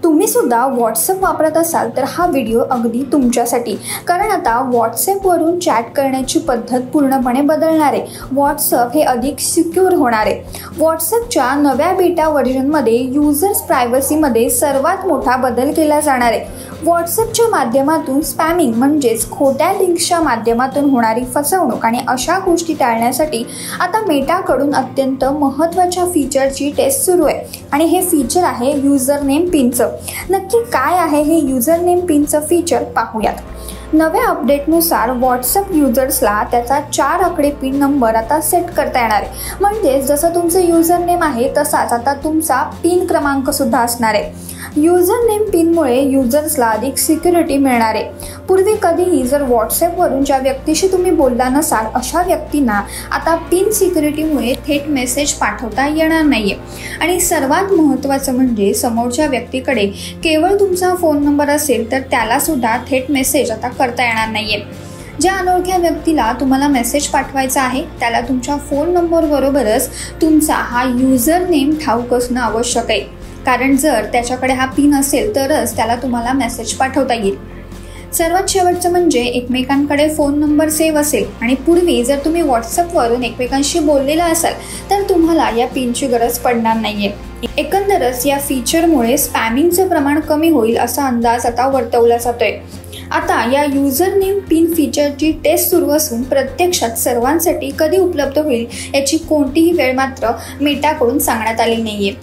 तुम्ही सुद्धा व्हॉट्सअप वापरत असाल तर हा व्हिडिओ अगदी तुमच्यासाठी, कारण आता व्हॉट्सअपवरून चॅट करण्याची पद्धत पूर्णपणे बदलणार आहे. व्हॉट्सअप हे अधिक सिक्युअर होणार आहे. व्हॉट्सअपच्या नव्या बेटा व्हर्जनमध्ये युजर्स प्रायव्हसीमध्ये सर्वात मोठा बदल केला जाणार आहे. व्हॉट्सअपच्या माध्यमातून स्पॅमिंग म्हणजेच खोट्या लिंक्सच्या माध्यमातून होणारी फसवणूक आणि अशा गोष्टी टाळण्यासाठी आता मेटाकडून अत्यंत महत्त्वाच्या फीचरची टेस्ट सुरू आहे. आणि हे फीचर आहे युजर नेम पिनचं. नक्की काय आहे हे युजर नेम पिनचं फीचर पाहूयात. नव्या अपडेटनुसार व्हॉट्सअप युजर्सला त्याचा 4 आकडी पिन नंबर आता सेट करता येणार आहे. म्हणजे जसं तुमचं युजर नेम आहे तसाच आता तुमचा पिन क्रमांक सुद्धा असणार आहे. युजर नेम पिनमुळे युजर्सला अधिक सिक्युरिटी मिळणार आहे. पूर्वी कधीही जर व्हॉट्सअपवरून ज्या व्यक्तीशी तुम्ही बोलला नसाल अशा व्यक्तींना आता पिन सिक्युरिटीमुळे थेट मेसेज पाठवता येणार नाहीये. आणि सर्वात महत्त्वाचं म्हणजे समोरच्या व्यक्तीकडे केवळ तुमचा फोन नंबर असेल तर त्याला सुद्धा थेट मेसेज आता करता येणार नाहीये. ज्या अनोळख्या व्यक्तीला तुम्हाला मेसेज पाठवायचा आहे त्याला तुमच्या फोन नंबर बरोबरच तुमचा हा युजर नेम ठाऊक असणं आवश्यक आहे. कारण जर त्याच्याकडे हा पिन असेल तरच त्याला तुम्हाला मेसेज पाठवता येईल. सर्वात शेवटचं म्हणजे एकमेकांकडे फोन नंबर सेव्ह असेल आणि पूर्वी जर तुम्ही व्हॉट्सअपवरून एकमेकांशी बोललेला असाल तर तुम्हाला या पिनची गरज पडणार नाहीये. एकंदरच या फीचरमुळे स्पॅमिंगचं प्रमाण कमी होईल असा अंदाज आता वर्तवला जातोय. आता या युजर नेम पिन फीचरची टेस्ट सुरू असून प्रत्यक्षात सर्वांसाठी कधी उपलब्ध होईल याची कोणतीही वेळ मात्र मेटाकडून सांगण्यात आली नाहीये.